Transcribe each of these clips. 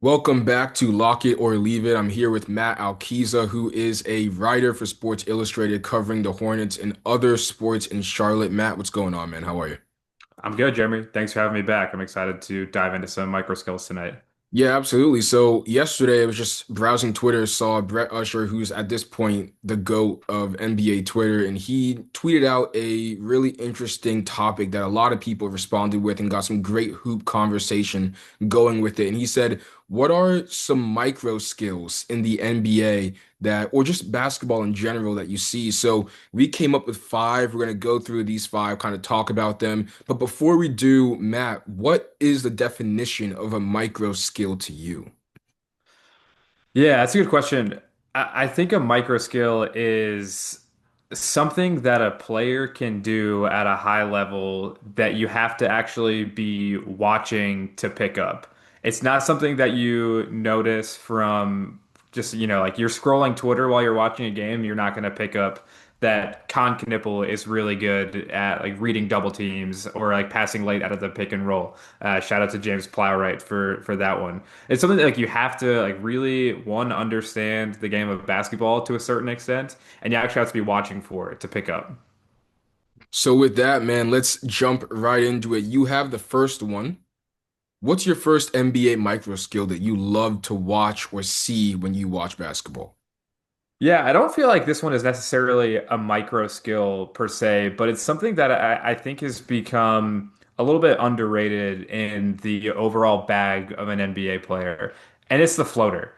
Welcome back to Lock It or Leave It. I'm here with Matt Alquiza, who is a writer for Sports Illustrated covering the Hornets and other sports in Charlotte. Matt, what's going on, man? How are you? I'm good, Jeremy. Thanks for having me back. I'm excited to dive into some micro skills tonight. Yeah, absolutely. So yesterday I was just browsing Twitter, saw Brett Usher, who's at this point the GOAT of NBA Twitter, and he tweeted out a really interesting topic that a lot of people responded with and got some great hoop conversation going with it. And he said, what are some micro skills in the NBA that, or just basketball in general that you see? So we came up with five. We're going to go through these five, kind of talk about them. But before we do, Matt, what is the definition of a micro skill to you? Yeah, that's a good question. I think a micro skill is something that a player can do at a high level that you have to actually be watching to pick up. It's not something that you notice from just, like you're scrolling Twitter while you're watching a game, you're not going to pick up that Con Knipple is really good at like reading double teams or like passing late out of the pick and roll. Shout out to James Plowright for that one. It's something that like you have to like really one understand the game of basketball to a certain extent, and you actually have to be watching for it to pick up. So with that, man, let's jump right into it. You have the first one. What's your first NBA micro skill that you love to watch or see when you watch basketball? Yeah, I don't feel like this one is necessarily a micro skill per se, but it's something that I think has become a little bit underrated in the overall bag of an NBA player, and it's the floater.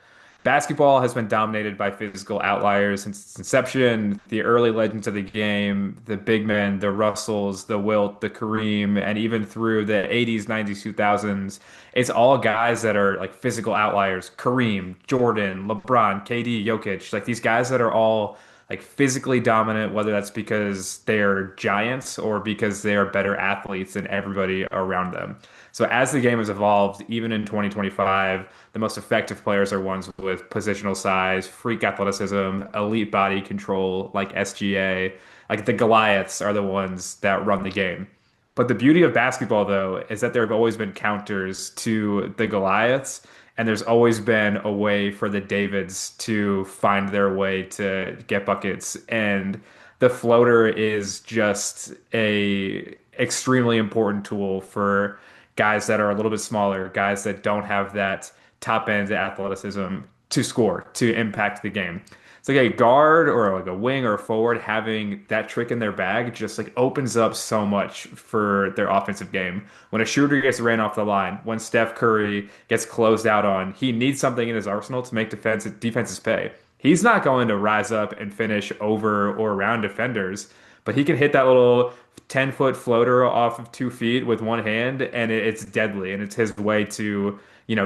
Basketball has been dominated by physical outliers since its inception. The early legends of the game, the big men, the Russells, the Wilt, the Kareem, and even through the 80s, 90s, 2000s, it's all guys that are like physical outliers. Kareem, Jordan, LeBron, KD, Jokic, like these guys that are all like physically dominant, whether that's because they're giants or because they are better athletes than everybody around them. So as the game has evolved, even in 2025, the most effective players are ones with positional size, freak athleticism, elite body control, like SGA. Like the Goliaths are the ones that run the game. But the beauty of basketball, though, is that there have always been counters to the Goliaths, and there's always been a way for the Davids to find their way to get buckets. And the floater is just a extremely important tool for guys that are a little bit smaller, guys that don't have that top end athleticism to score, to impact the game. It's like a guard or like a wing or a forward having that trick in their bag just like opens up so much for their offensive game. When a shooter gets ran off the line, when Steph Curry gets closed out on, he needs something in his arsenal to make defenses pay. He's not going to rise up and finish over or around defenders, but he can hit that little 10-foot floater off of 2 feet with one hand, and it's deadly. And it's his way to,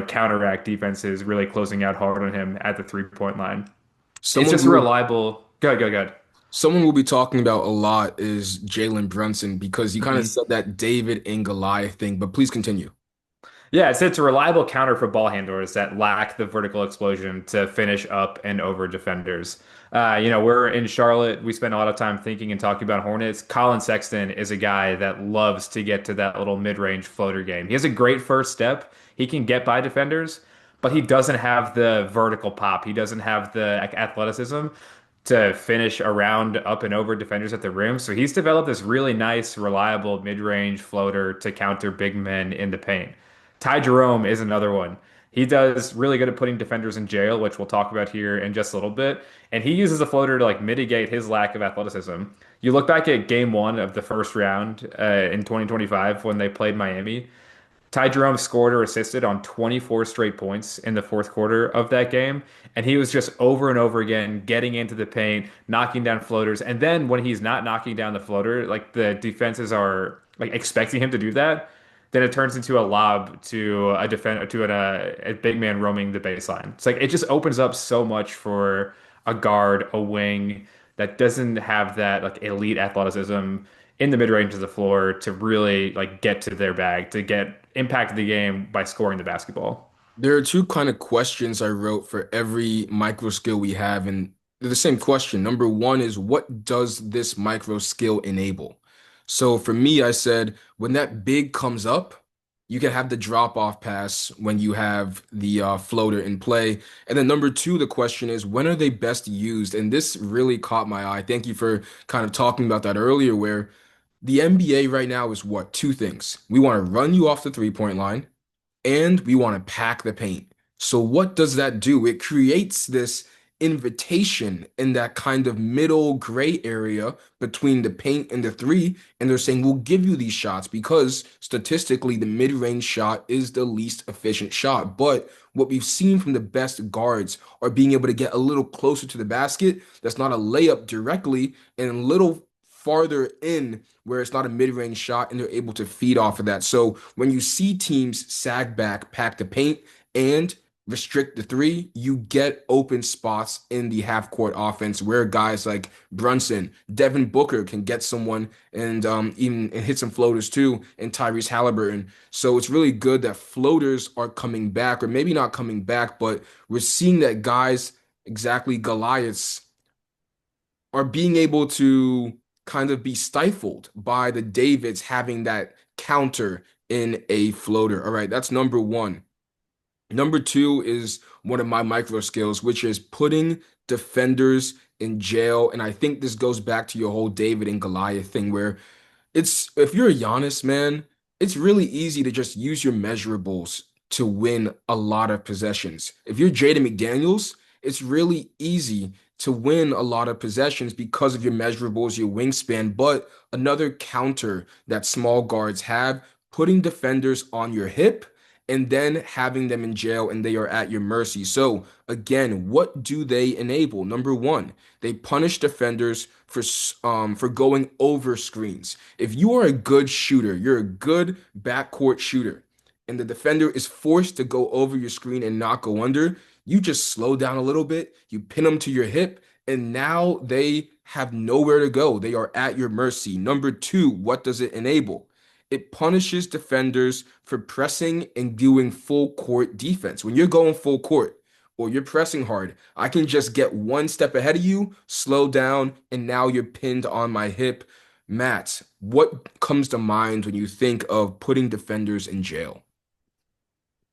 counteract defenses really closing out hard on him at the 3-point line. It's Someone just a we'll reliable. Good, good, good. someone we'll be talking about a lot is Jalen Brunson because you kind of Mhm. said that David and Goliath thing, but please continue. Yeah, it's a reliable counter for ball handlers that lack the vertical explosion to finish up and over defenders. We're in Charlotte. We spend a lot of time thinking and talking about Hornets. Colin Sexton is a guy that loves to get to that little mid-range floater game. He has a great first step. He can get by defenders, but he doesn't have the vertical pop. He doesn't have the athleticism to finish around up and over defenders at the rim. So he's developed this really nice, reliable mid-range floater to counter big men in the paint. Ty Jerome is another one. He does really good at putting defenders in jail, which we'll talk about here in just a little bit. And he uses a floater to like mitigate his lack of athleticism. You look back at game one of the first round in 2025 when they played Miami. Ty Jerome scored or assisted on 24 straight points in the fourth quarter of that game. And he was just over and over again getting into the paint, knocking down floaters. And then when he's not knocking down the floater, like the defenses are like expecting him to do that, then it turns into a lob to a big man roaming the baseline. It's like it just opens up so much for a guard, a wing that doesn't have that like elite athleticism in the mid range of the floor to really like get to their bag to get impact the game by scoring the basketball. There are two kind of questions I wrote for every micro skill we have, and they're the same question. Number one is, what does this micro skill enable? So for me, I said, when that big comes up, You can have the drop off pass when you have the floater in play. And then number two, the question is, when are they best used? And this really caught my eye. Thank you for kind of talking about that earlier, where the NBA right now is what? Two things. We want to run you off the three-point line and we want to pack the paint. So what does that do? It creates this invitation in that kind of middle gray area between the paint and the three, and they're saying we'll give you these shots because statistically the mid-range shot is the least efficient shot. But what we've seen from the best guards are being able to get a little closer to the basket. That's not a layup directly, and a little farther in where it's not a mid-range shot and they're able to feed off of that. So when you see teams sag back, pack the paint, and restrict the three, you get open spots in the half-court offense where guys like Brunson, Devin Booker can get someone and even and hit some floaters too, and Tyrese Halliburton. So it's really good that floaters are coming back, or maybe not coming back, but we're seeing that guys exactly Goliaths are being able to kind of be stifled by the Davids having that counter in a floater. All right, that's number one. Number two is one of my micro skills, which is putting defenders in jail. And I think this goes back to your whole David and Goliath thing where it's if you're a Giannis, man, it's really easy to just use your measurables to win a lot of possessions. If you're Jaden McDaniels, it's really easy to win a lot of possessions because of your measurables, your wingspan. But another counter that small guards have, putting defenders on your hip and then having them in jail and they are at your mercy. So again, what do they enable? Number one, they punish defenders for going over screens. If you are a good shooter, you're a good backcourt shooter, and the defender is forced to go over your screen and not go under, you just slow down a little bit, you pin them to your hip, and now they have nowhere to go. They are at your mercy. Number two, what does it enable? It punishes defenders for pressing and doing full court defense. When you're going full court or you're pressing hard, I can just get one step ahead of you, slow down, and now you're pinned on my hip. Matt, what comes to mind when you think of putting defenders in jail?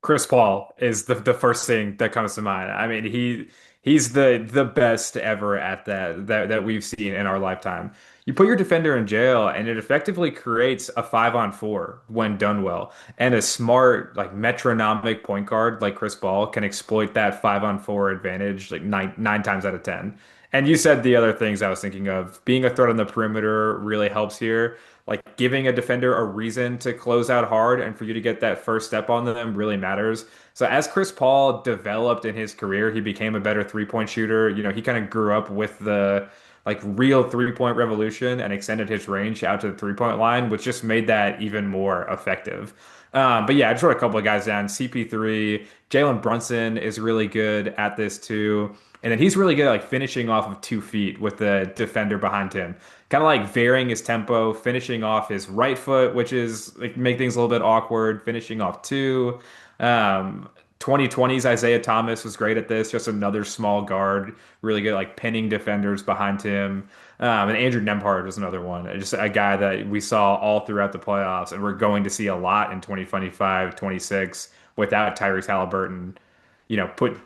Chris Paul is the first thing that comes to mind. I mean, he's the best ever at that we've seen in our lifetime. You put your defender in jail, and it effectively creates a 5-on-4 when done well. And a smart, like metronomic point guard like Chris Paul can exploit that 5-on-4 advantage like nine times out of 10. And you said the other things I was thinking of. Being a threat on the perimeter really helps here. Like giving a defender a reason to close out hard and for you to get that first step on them really matters. So as Chris Paul developed in his career, he became a better three-point shooter. You know, he kind of grew up with the like real three-point revolution and extended his range out to the three-point line, which just made that even more effective. But yeah, I just wrote a couple of guys down. CP3, Jalen Brunson is really good at this too. And then he's really good at like finishing off of 2 feet with the defender behind him. Kind of like varying his tempo, finishing off his right foot, which is like make things a little bit awkward, finishing off two. Um, 2020's Isaiah Thomas was great at this, just another small guard, really good at like pinning defenders behind him. And Andrew Nembhard was another one, just a guy that we saw all throughout the playoffs, and we're going to see a lot in 2025, 26 without Tyrese Halliburton,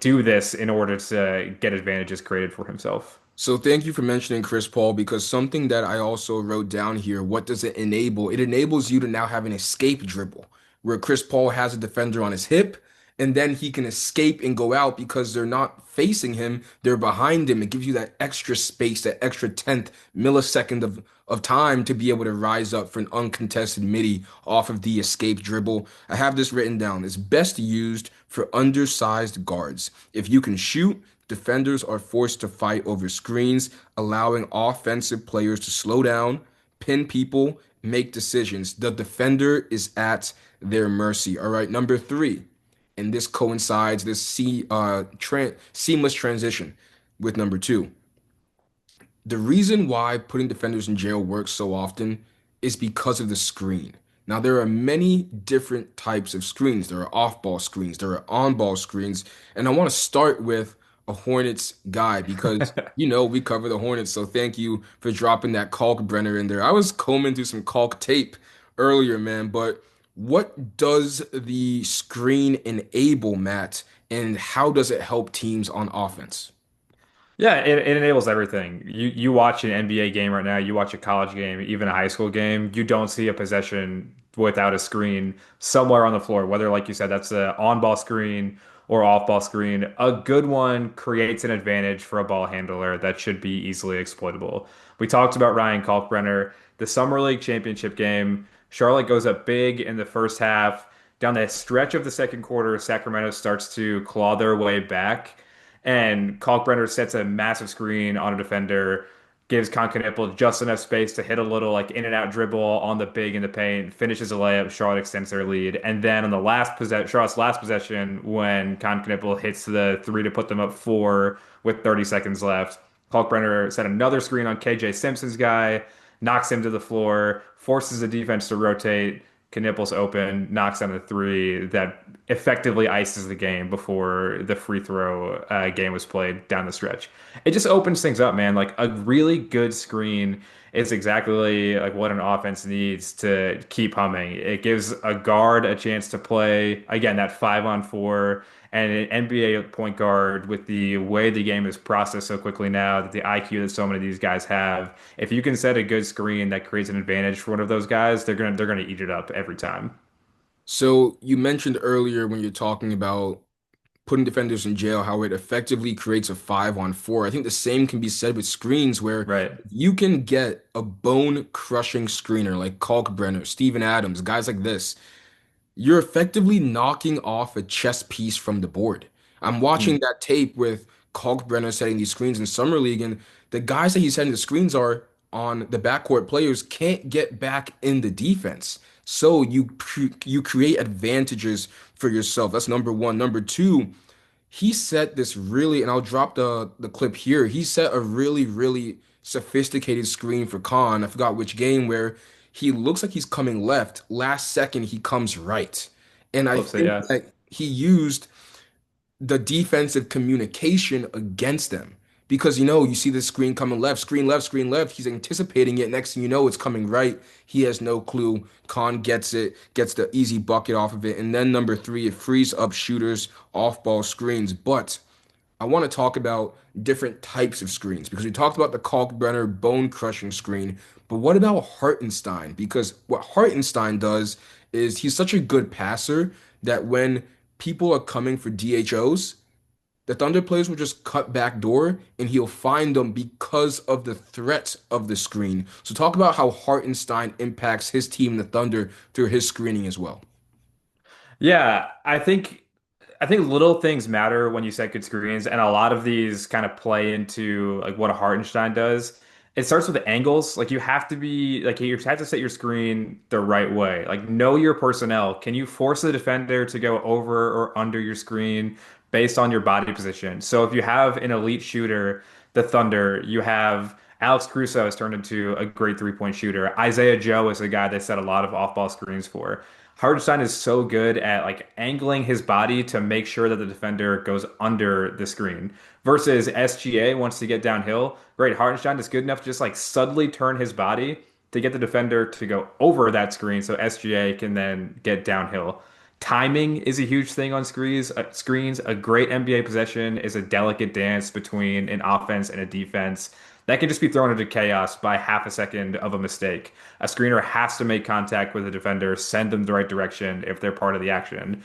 do this in order to get advantages created for himself. So thank you for mentioning Chris Paul because something that I also wrote down here, what does it enable? It enables you to now have an escape dribble where Chris Paul has a defender on his hip and then he can escape and go out because they're not facing him, they're behind him. It gives you that extra space, that extra 10th millisecond of time to be able to rise up for an uncontested midi off of the escape dribble. I have this written down. It's best used for undersized guards. If you can shoot, defenders are forced to fight over screens, allowing offensive players to slow down, pin people, make decisions. The defender is at their mercy. All right, number three, and this coincides this seamless transition with number two. The reason why putting defenders in jail works so often is because of the screen. Now, there are many different types of screens. There are off-ball screens, there are on-ball screens, and I want to start with a Hornets guy because we cover the Hornets. So thank you for dropping that Kalkbrenner in there. I was combing through some Kalk tape earlier, man, but What does the screen enable, Matt, and how does it help teams on offense? Yeah, it enables everything. You watch an NBA game right now, you watch a college game, even a high school game, you don't see a possession without a screen somewhere on the floor, whether, like you said, that's an on-ball screen or off-ball screen. A good one creates an advantage for a ball handler that should be easily exploitable. We talked about Ryan Kalkbrenner, the Summer League championship game. Charlotte goes up big in the first half. Down the stretch of the second quarter, Sacramento starts to claw their way back. And Kalkbrenner sets a massive screen on a defender, gives Concanipple just enough space to hit a little like in and out dribble on the big in the paint, finishes a layup. Charlotte extends their lead, and then on the last possession, Charlotte's last possession, when Concanipple hits the three to put them up four with 30 seconds left, Kalkbrenner set another screen on KJ Simpson's guy, knocks him to the floor, forces the defense to rotate. Knipples open, knocks down the three that effectively ices the game before the free throw game was played down the stretch. It just opens things up, man. Like a really good screen is exactly like what an offense needs to keep humming. It gives a guard a chance to play again that 5-on-4 and an NBA point guard with the way the game is processed so quickly now, that the IQ that so many of these guys have. If you can set a good screen that creates an advantage for one of those guys, they're gonna eat it up every time. So you mentioned earlier when you're talking about putting defenders in jail, how it effectively creates a 5-on-4. I think the same can be said with screens where Right. you can get a bone-crushing screener like Kalkbrenner, Steven Adams, guys like this. You're effectively knocking off a chess piece from the board. I'm watching Hmm. that tape with Kalkbrenner setting these screens in Summer League, and the guys that he's setting the screens are on the backcourt players can't get back in the defense. So you create advantages for yourself. That's number one. Number two, he set this really, and I'll drop the clip here. He set a really sophisticated screen for Khan. I forgot which game where he looks like he's coming left. Last second, he comes right. And I Flips it, think yeah. that he used the defensive communication against them. Because you see the screen coming left, screen left, screen left. He's anticipating it. Next thing you know, it's coming right. He has no clue. Khan gets it, gets the easy bucket off of it. And then number three, it frees up shooters off ball screens. But I want to talk about different types of screens because we talked about the Kalkbrenner bone crushing screen. But what about Hartenstein? Because what Hartenstein does is he's such a good passer that when people are coming for DHOs, the Thunder players will just cut back door and he'll find them because of the threat of the screen. So talk about how Hartenstein impacts his team, the Thunder, through his screening as well. Yeah, I think little things matter when you set good screens, and a lot of these kind of play into like what a Hartenstein does. It starts with the angles. Like you have to be like you have to set your screen the right way. Like know your personnel. Can you force the defender to go over or under your screen based on your body position? So if you have an elite shooter, the Thunder, you have Alex Caruso has turned into a great three-point shooter. Isaiah Joe is a guy they set a lot of off-ball screens for. Hartenstein is so good at like angling his body to make sure that the defender goes under the screen. Versus SGA wants to get downhill. Great, Hartenstein is good enough to just like subtly turn his body to get the defender to go over that screen so SGA can then get downhill. Timing is a huge thing on screens. Screens, a great NBA possession is a delicate dance between an offense and a defense that can just be thrown into chaos by half a second of a mistake. A screener has to make contact with the defender, send them the right direction if they're part of the action.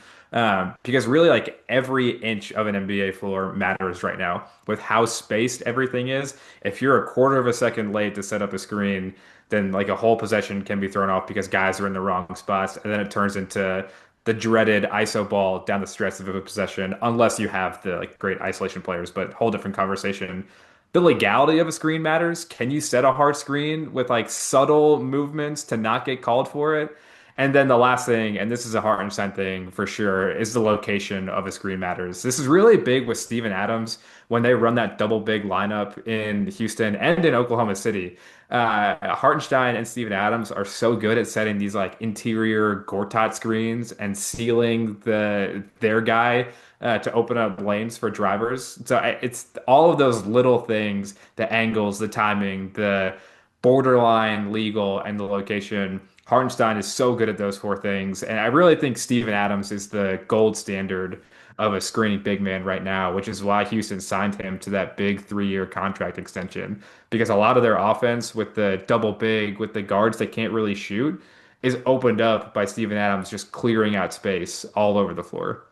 Because really, like every inch of an NBA floor matters right now with how spaced everything is. If you're a quarter of a second late to set up a screen, then like a whole possession can be thrown off because guys are in the wrong spots, and then it turns into the dreaded ISO ball down the stretch of a possession, unless you have the like great isolation players, but whole different conversation. The legality of a screen matters. Can you set a hard screen with like subtle movements to not get called for it? And then the last thing, and this is a Hartenstein thing for sure, is the location of a screen matters. This is really big with Steven Adams when they run that double big lineup in Houston and in Oklahoma City. Hartenstein and Steven Adams are so good at setting these like interior Gortat screens and sealing their guy to open up lanes for drivers. So it's all of those little things, the angles, the timing, the borderline legal, and the location Hartenstein is so good at those four things. And I really think Steven Adams is the gold standard of a screening big man right now, which is why Houston signed him to that big 3-year contract extension. Because a lot of their offense with the double big, with the guards that can't really shoot, is opened up by Steven Adams just clearing out space all over the floor.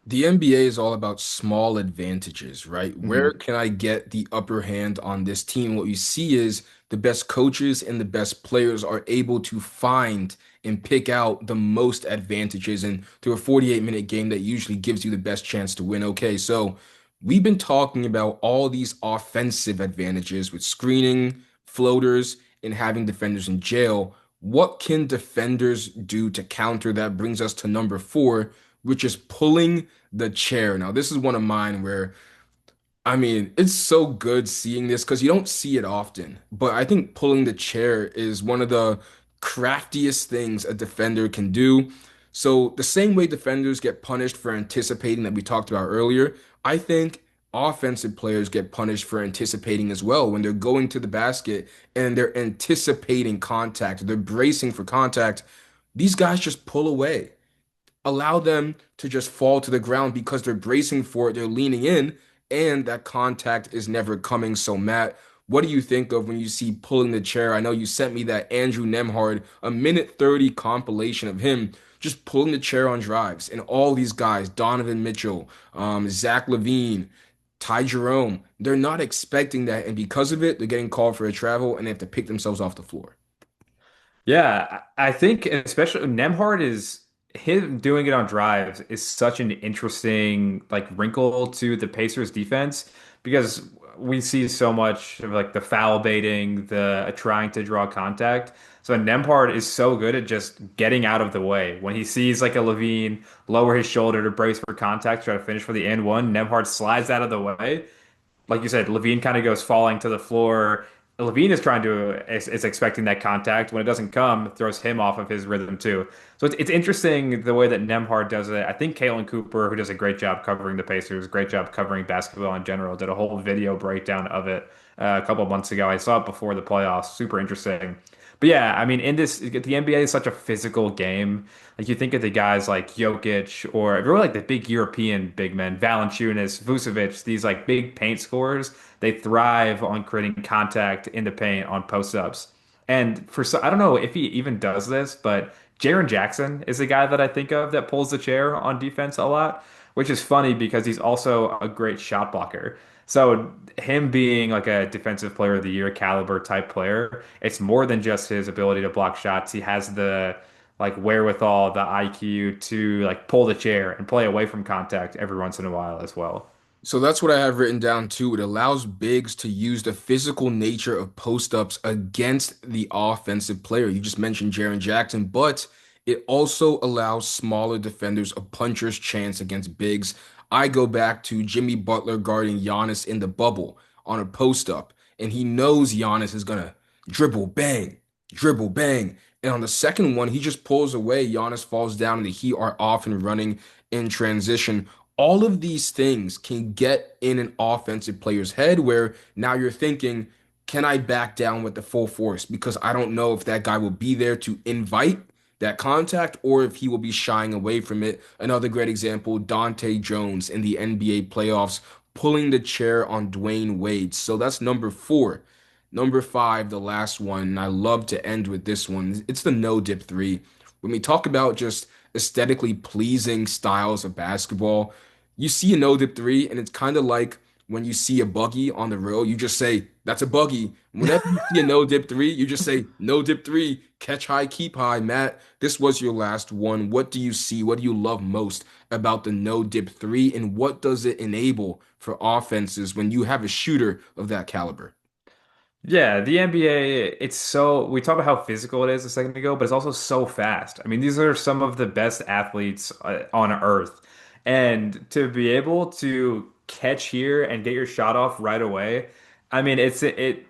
The NBA is all about small advantages, right? Where Mhm. can I get the upper hand on this team? What you see is the best coaches and the best players are able to find and pick out the most advantages. And through a 48-minute game, that usually gives you the best chance to win. Okay, so we've been talking about all these offensive advantages with screening, floaters, and having defenders in jail. What can defenders do to counter that? Brings us to number four, which is pulling the chair. Now, this is one of mine where, I mean, it's so good seeing this because you don't see it often. But I think pulling the chair is one of the craftiest things a defender can do. So, the same way defenders get punished for anticipating that we talked about earlier, I think offensive players get punished for anticipating as well when they're going to the basket and they're anticipating contact, they're bracing for contact. These guys just pull away, allow them to just fall to the ground because they're bracing for it, they're leaning in, and that contact is never coming. So, Matt, what do you think of when you see pulling the chair? I know you sent me that Andrew Nemhard, a minute 30 compilation of him just pulling the chair on drives, and all these guys, Donovan Mitchell, Zach LaVine, Ty Jerome, they're not expecting that, and because of it, they're getting called for a travel and they have to pick themselves off the floor. Yeah, I think especially Nemhard is him doing it on drives is such an interesting like wrinkle to the Pacers defense because we see so much of like the foul baiting, the trying to draw contact. So Nemhard is so good at just getting out of the way. When he sees like a Levine lower his shoulder to brace for contact, try to finish for the and one, Nemhard slides out of the way, like you said, Levine kind of goes falling to the floor. Levine is trying to is expecting that contact. When it doesn't come, it throws him off of his rhythm too. So it's interesting the way that Nemhard does it. I think Caitlin Cooper, who does a great job covering the Pacers, great job covering basketball in general, did a whole video breakdown of it a couple of months ago. I saw it before the playoffs. Super interesting. But yeah, I mean, in this, the NBA is such a physical game. Like you think of the guys like Jokic or really like the big European big men, Valanciunas, Vucevic, these like big paint scorers, they thrive on creating contact in the paint on post-ups. And for so I don't know if he even does this, but Jaren Jackson is a guy that I think of that pulls the chair on defense a lot, which is funny because he's also a great shot blocker. So him being like a defensive player of the year caliber type player, it's more than just his ability to block shots. He has the like wherewithal, the IQ to like pull the chair and play away from contact every once in a while as well. So that's what I have written down too. It allows bigs to use the physical nature of post-ups against the offensive player. You just mentioned Jaren Jackson, but it also allows smaller defenders a puncher's chance against bigs. I go back to Jimmy Butler guarding Giannis in the bubble on a post-up, and he knows Giannis is gonna dribble, bang, dribble, bang. And on the second one, he just pulls away. Giannis falls down, and the Heat are off and running in transition. All of these things can get in an offensive player's head where now you're thinking, can I back down with the full force? Because I don't know if that guy will be there to invite that contact or if he will be shying away from it. Another great example, Dante Jones in the NBA playoffs pulling the chair on Dwayne Wade. So that's number four. Number five, the last one, and I love to end with this one. It's the no dip three. When we talk about just aesthetically pleasing styles of basketball, you see a no dip three, and it's kind of like when you see a buggy on the road, you just say, that's a buggy. Whenever you see a no dip three, you just say, no dip three, catch high, keep high. Matt, this was your last one. What do you see? What do you love most about the no dip three, and what does it enable for offenses when you have a shooter of that caliber? Yeah, the NBA, it's so, we talked about how physical it is a second ago, but it's also so fast. I mean, these are some of the best athletes on earth. And to be able to catch here and get your shot off right away, I mean, it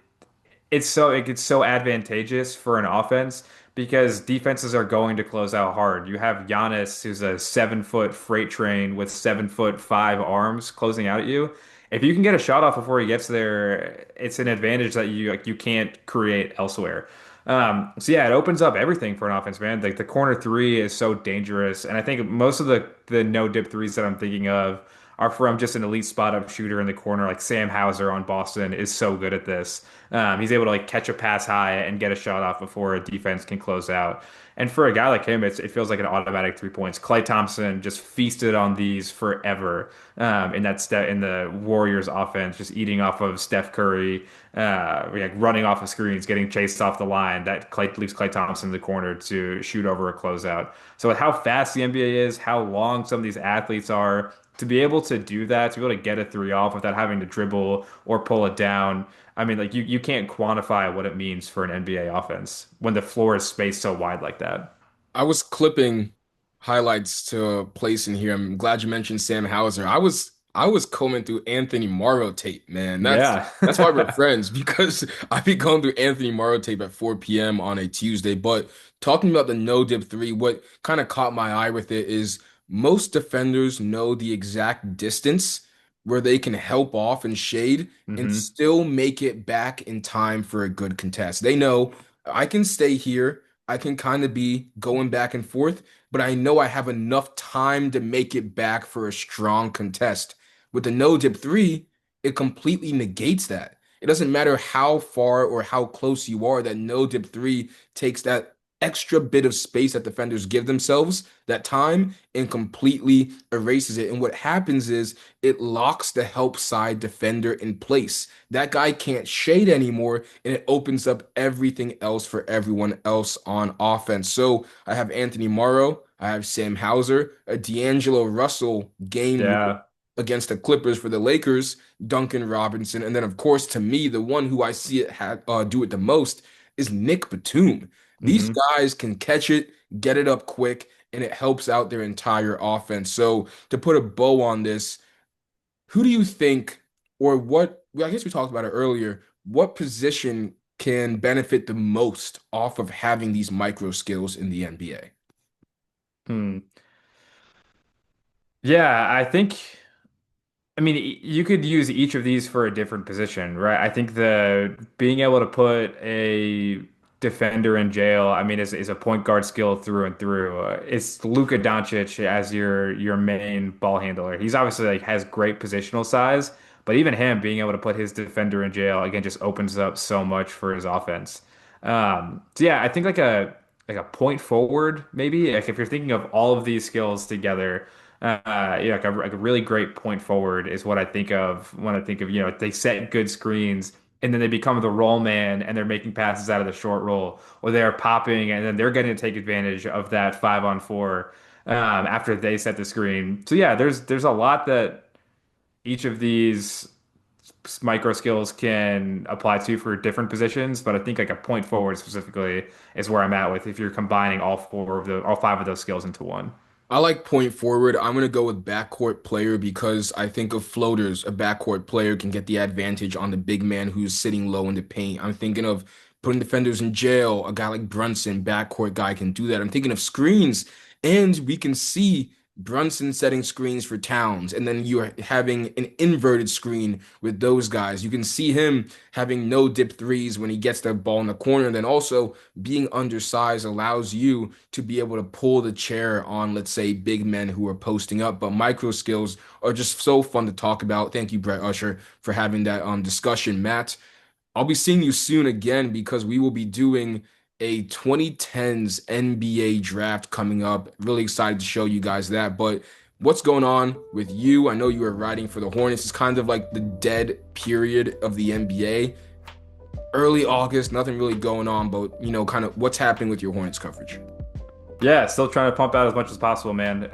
gets so advantageous for an offense because defenses are going to close out hard. You have Giannis, who's a 7 foot freight train with 7'5" arms closing out at you. If you can get a shot off before he gets there, it's an advantage that you can't create elsewhere. So yeah, it opens up everything for an offense, man. Like the corner three is so dangerous, and I think most of the no dip threes that I'm thinking of are from just an elite spot up shooter in the corner. Like Sam Hauser on Boston is so good at this. He's able to like catch a pass high and get a shot off before a defense can close out. And for a guy like him, it feels like an automatic 3 points. Klay Thompson just feasted on these forever in the Warriors offense, just eating off of Steph Curry, like running off of screens, getting chased off the line. That leaves Klay Thompson in the corner to shoot over a closeout. So with how fast the NBA is, how long some of these athletes are, to be able to do that, to be able to get a three off without having to dribble or pull it down. I mean, like you can't quantify what it means for an NBA offense when the floor is spaced so wide like that. I was clipping highlights to place in here. I'm glad you mentioned Sam Hauser. I was combing through Anthony Morrow tape, man. Yeah. That's why we're friends because I be going through Anthony Morrow tape at 4 p.m. on a Tuesday. But talking about the no dip three, what kind of caught my eye with it is most defenders know the exact distance where they can help off and shade and hmm still make it back in time for a good contest. They know I can stay here. I can kind of be going back and forth, but I know I have enough time to make it back for a strong contest. With the no dip three, it completely negates that. It doesn't matter how far or how close you are, that no dip three takes that extra bit of space that defenders give themselves, that time, and completely erases it. And what happens is it locks the help side defender in place. That guy can't shade anymore, and it opens up everything else for everyone else on offense. So I have Anthony Morrow, I have Sam Hauser, a D'Angelo Russell game Yeah. against the Clippers for the Lakers, Duncan Robinson, and then of course to me the one who I see it do it the most is Nick Batum. These hmm guys can catch it, get it up quick, and it helps out their entire offense. So to put a bow on this, who do you think, or what? Well, I guess we talked about it earlier. What position can benefit the most off of having these micro skills in the NBA? Hmm. Yeah, I mean, you could use each of these for a different position, right? I think the being able to put a defender in jail, I mean, is a point guard skill through and through. It's Luka Doncic as your main ball handler. He's obviously like has great positional size, but even him being able to put his defender in jail again just opens up so much for his offense. So yeah, I think like a point forward maybe. Like if you're thinking of all of these skills together. Yeah, like a really great point forward is what I think of when I think of, they set good screens and then they become the roll man and they're making passes out of the short roll or they're popping and then they're getting to take advantage of that 5-on-4 after they set the screen. So yeah, there's a lot that each of these micro skills can apply to for different positions, but I think like a point forward specifically is where I'm at with if you're combining all five of those skills into one. I like point forward. I'm gonna go with backcourt player because I think of floaters. A backcourt player can get the advantage on the big man who's sitting low in the paint. I'm thinking of putting defenders in jail. A guy like Brunson, backcourt guy, can do that. I'm thinking of screens, and we can see Brunson setting screens for Towns, and then you're having an inverted screen with those guys. You can see him having no dip threes when he gets the ball in the corner. And then also being undersized allows you to be able to pull the chair on, let's say, big men who are posting up. But micro skills are just so fun to talk about. Thank you, Brett Usher, for having that discussion. Matt, I'll be seeing you soon again because we will be doing a 2010s NBA draft coming up. Really excited to show you guys that. But what's going on with you? I know you were writing for the Hornets. It's kind of like the dead period of the NBA. Early August, nothing really going on, but kind of what's happening with your Hornets coverage. Yeah, still trying to pump out as much as possible, man.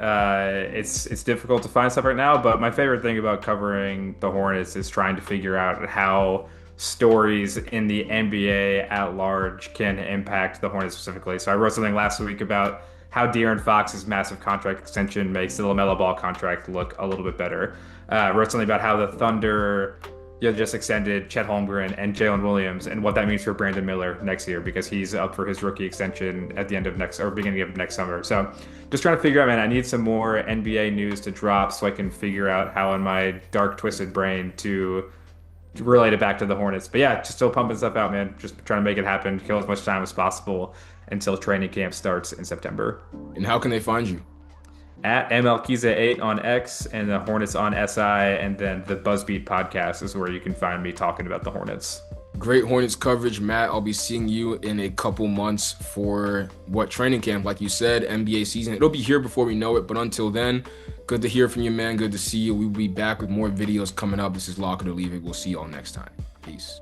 It's difficult to find stuff right now, but my favorite thing about covering the Hornets is trying to figure out how stories in the NBA at large can impact the Hornets specifically. So I wrote something last week about how De'Aaron Fox's massive contract extension makes the LaMelo Ball contract look a little bit better. I wrote something about how the Thunder just extended Chet Holmgren and Jalen Williams and what that means for Brandon Miller next year because he's up for his rookie extension at the end of next or beginning of next summer. So just trying to figure out, man, I need some more NBA news to drop so I can figure out how in my dark, twisted brain to relate it back to the Hornets. But yeah, just still pumping stuff out, man. Just trying to make it happen, kill as much time as possible until training camp starts in September. And how can they find you? At MLKiza8 on X and the Hornets on SI, and then the Buzzbeat podcast is where you can find me talking about the Hornets. Great Hornets coverage, Matt. I'll be seeing you in a couple months for what training camp, like you said, NBA season. It'll be here before we know it, but until then, good to hear from you, man. Good to see you. We'll be back with more videos coming up. This is Lock It or Leave It. We'll see y'all next time. Peace.